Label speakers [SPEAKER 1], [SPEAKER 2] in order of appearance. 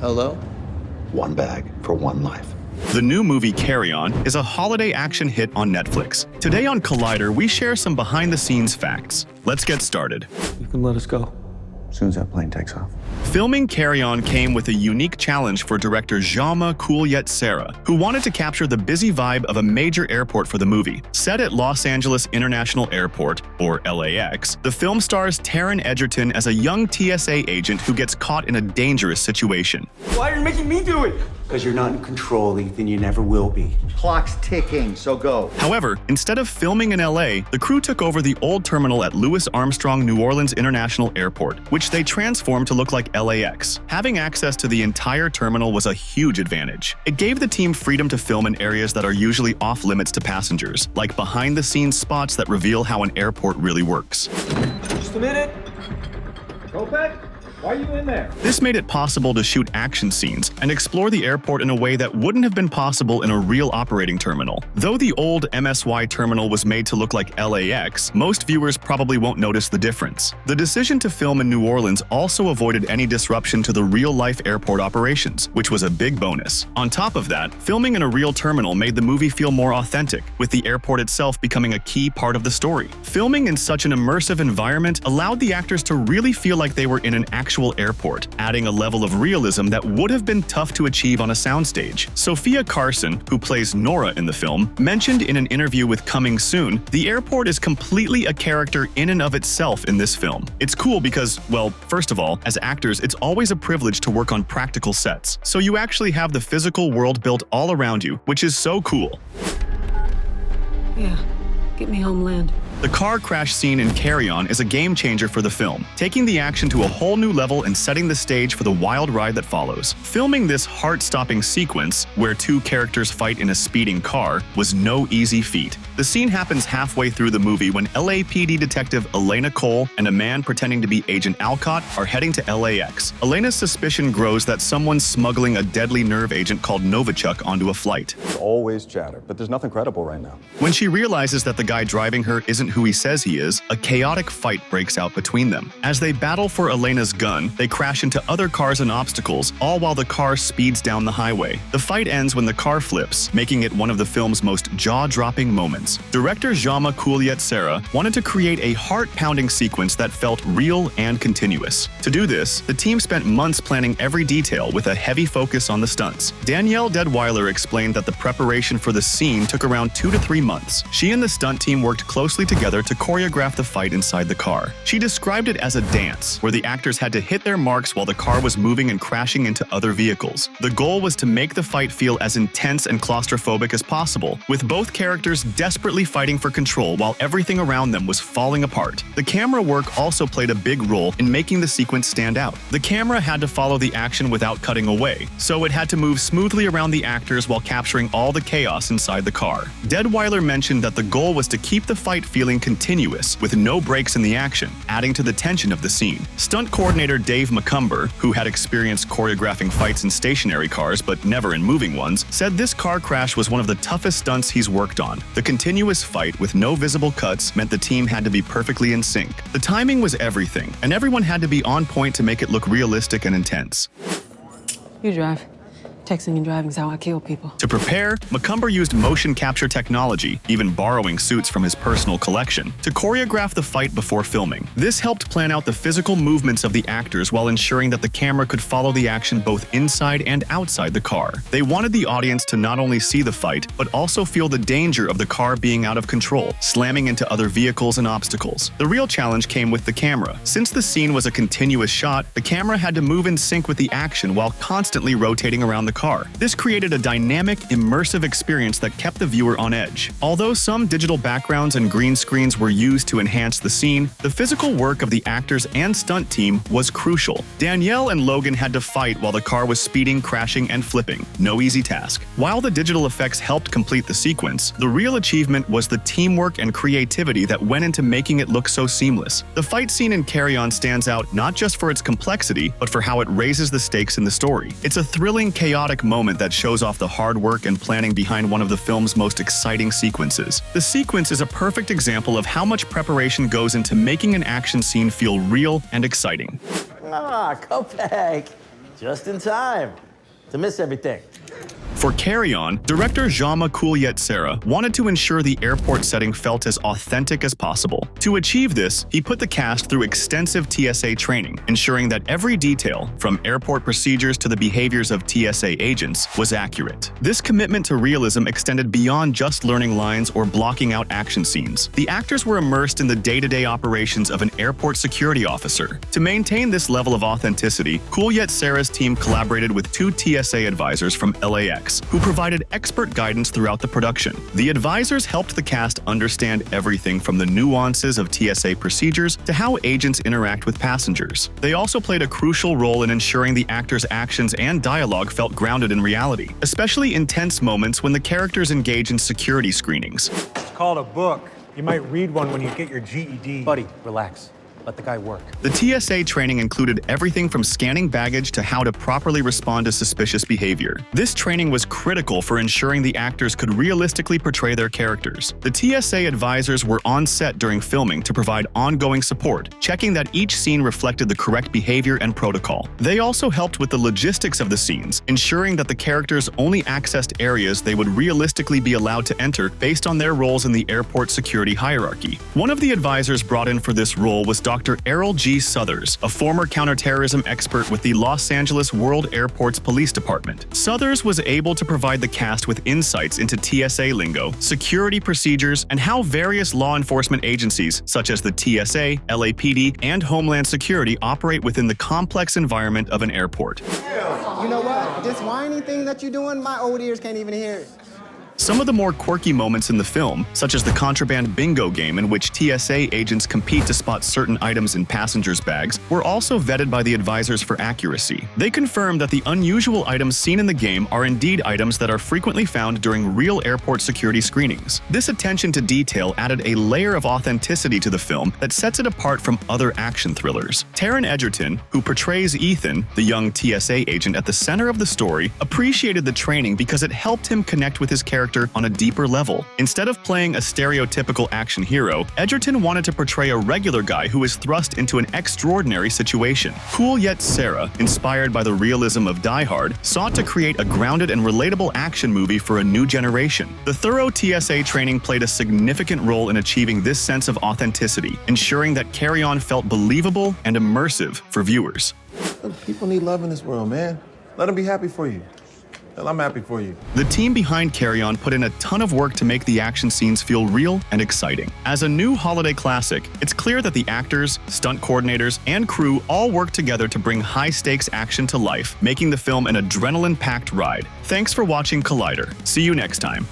[SPEAKER 1] Hello?
[SPEAKER 2] One bag for one life.
[SPEAKER 3] The new movie Carry On is a holiday action hit on Netflix. Today on Collider, we share some behind-the-scenes facts. Let's get started.
[SPEAKER 4] You can let us go.
[SPEAKER 2] As soon as that plane takes off.
[SPEAKER 3] Filming Carry On came with a unique challenge for director Jaume Collet-Serra, who wanted to capture the busy vibe of a major airport for the movie. Set at Los Angeles International Airport, or LAX, the film stars Taron Egerton as a young TSA agent who gets caught in a dangerous situation.
[SPEAKER 4] Why are you making me do it?
[SPEAKER 5] Because you're not in control, Ethan. You never will be.
[SPEAKER 1] Clock's ticking, so go.
[SPEAKER 3] However, instead of filming in LA, the crew took over the old terminal at Louis Armstrong New Orleans International Airport, which they transformed to look like LAX. Having access to the entire terminal was a huge advantage. It gave the team freedom to film in areas that are usually off-limits to passengers, like behind-the-scenes spots that reveal how an airport really works.
[SPEAKER 4] Just a minute. Kopek, why are you in there?
[SPEAKER 3] This made it possible to shoot action scenes and explore the airport in a way that wouldn't have been possible in a real operating terminal. Though the old MSY terminal was made to look like LAX, most viewers probably won't notice the difference. The decision to film in New Orleans also avoided any disruption to the real-life airport operations, which was a big bonus. On top of that, filming in a real terminal made the movie feel more authentic, with the airport itself becoming a key part of the story. Filming in such an immersive environment allowed the actors to really feel like they were in an actual airport, adding a level of realism that would have been tough to achieve on a soundstage. Sophia Carson, who plays Nora in the film, mentioned in an interview with Coming Soon, the airport is completely a character in and of itself in this film. It's cool because, well, first of all, as actors, it's always a privilege to work on practical sets, so you actually have the physical world built all around you, which is so cool.
[SPEAKER 6] Yeah, get me Homeland.
[SPEAKER 3] The car crash scene in Carry On is a game changer for the film, taking the action to a whole new level and setting the stage for the wild ride that follows. Filming this heart-stopping sequence, where two characters fight in a speeding car, was no easy feat. The scene happens halfway through the movie when LAPD detective Elena Cole and a man pretending to be Agent Alcott are heading to LAX. Elena's suspicion grows that someone's smuggling a deadly nerve agent called Novichok onto a flight.
[SPEAKER 7] Always chatter, but there's nothing credible right now.
[SPEAKER 3] When she realizes that the guy driving her isn't who he says he is, a chaotic fight breaks out between them. As they battle for Elena's gun, they crash into other cars and obstacles, all while the car speeds down the highway. The fight ends when the car flips, making it one of the film's most jaw-dropping moments. Director Jaume Collet-Serra wanted to create a heart-pounding sequence that felt real and continuous. To do this, the team spent months planning every detail with a heavy focus on the stunts. Danielle Deadwyler explained that the preparation for the scene took around 2 to 3 months. She and the stunt team worked closely together to choreograph the fight inside the car. She described it as a dance, where the actors had to hit their marks while the car was moving and crashing into other vehicles. The goal was to make the fight feel as intense and claustrophobic as possible, with both characters desperately fighting for control while everything around them was falling apart. The camera work also played a big role in making the sequence stand out. The camera had to follow the action without cutting away, so it had to move smoothly around the actors while capturing all the chaos inside the car. Deadwyler mentioned that the goal was to keep the fight feeling continuous, with no breaks in the action, adding to the tension of the scene. Stunt coordinator Dave McCumber, who had experienced choreographing fights in stationary cars but never in moving ones, said this car crash was one of the toughest stunts he's worked on. The continuous fight with no visible cuts meant the team had to be perfectly in sync. The timing was everything, and everyone had to be on point to make it look realistic and intense.
[SPEAKER 6] You drive. Texting and driving is how I kill people.
[SPEAKER 3] To prepare, McCumber used motion capture technology, even borrowing suits from his personal collection, to choreograph the fight before filming. This helped plan out the physical movements of the actors while ensuring that the camera could follow the action both inside and outside the car. They wanted the audience to not only see the fight, but also feel the danger of the car being out of control, slamming into other vehicles and obstacles. The real challenge came with the camera. Since the scene was a continuous shot, the camera had to move in sync with the action while constantly rotating around the car. This created a dynamic, immersive experience that kept the viewer on edge. Although some digital backgrounds and green screens were used to enhance the scene, the physical work of the actors and stunt team was crucial. Danielle and Logan had to fight while the car was speeding, crashing, and flipping. No easy task. While the digital effects helped complete the sequence, the real achievement was the teamwork and creativity that went into making it look so seamless. The fight scene in Carry On stands out not just for its complexity, but for how it raises the stakes in the story. It's a thrilling, chaotic moment that shows off the hard work and planning behind one of the film's most exciting sequences. The sequence is a perfect example of how much preparation goes into making an action scene feel real and exciting.
[SPEAKER 5] Ah, Kopek.
[SPEAKER 8] Just in time to miss everything.
[SPEAKER 3] For Carry On, director Jaume Culiet-Serra wanted to ensure the airport setting felt as authentic as possible. To achieve this, he put the cast through extensive TSA training, ensuring that every detail, from airport procedures to the behaviors of TSA agents, was accurate. This commitment to realism extended beyond just learning lines or blocking out action scenes. The actors were immersed in the day-to-day operations of an airport security officer. To maintain this level of authenticity, Culiet-Serra's team collaborated with 2 TSA advisors from LAX, who provided expert guidance throughout the production. The advisors helped the cast understand everything from the nuances of TSA procedures to how agents interact with passengers. They also played a crucial role in ensuring the actors' actions and dialogue felt grounded in reality, especially in tense moments when the characters engage in security screenings.
[SPEAKER 9] It's called a book. You might read one when you get your GED.
[SPEAKER 5] Buddy, relax. Let the guy work.
[SPEAKER 3] The TSA training included everything from scanning baggage to how to properly respond to suspicious behavior. This training was critical for ensuring the actors could realistically portray their characters. The TSA advisors were on set during filming to provide ongoing support, checking that each scene reflected the correct behavior and protocol. They also helped with the logistics of the scenes, ensuring that the characters only accessed areas they would realistically be allowed to enter based on their roles in the airport security hierarchy. One of the advisors brought in for this role was Dr. Errol G. Suthers, a former counterterrorism expert with the Los Angeles World Airports Police Department. Suthers was able to provide the cast with insights into TSA lingo, security procedures, and how various law enforcement agencies, such as the TSA, LAPD, and Homeland Security, operate within the complex environment of an airport.
[SPEAKER 10] You know what? This whiny thing that you're doing, my old ears can't even hear it.
[SPEAKER 3] Some of the more quirky moments in the film, such as the contraband bingo game in which TSA agents compete to spot certain items in passengers' bags, were also vetted by the advisors for accuracy. They confirmed that the unusual items seen in the game are indeed items that are frequently found during real airport security screenings. This attention to detail added a layer of authenticity to the film that sets it apart from other action thrillers. Taron Egerton, who portrays Ethan, the young TSA agent at the center of the story, appreciated the training because it helped him connect with his character on a deeper level. Instead of playing a stereotypical action hero, Egerton wanted to portray a regular guy who is thrust into an extraordinary situation. Culiet-Serra, inspired by the realism of Die Hard, sought to create a grounded and relatable action movie for a new generation. The thorough TSA training played a significant role in achieving this sense of authenticity, ensuring that Carry On felt believable and immersive for viewers.
[SPEAKER 11] People need love in this world, man. Let them be happy for you. Hell, I'm happy for you.
[SPEAKER 3] The team behind Carry On put in a ton of work to make the action scenes feel real and exciting. As a new holiday classic, it's clear that the actors, stunt coordinators, and crew all work together to bring high-stakes action to life, making the film an adrenaline-packed ride. Thanks for watching Collider. See you next time.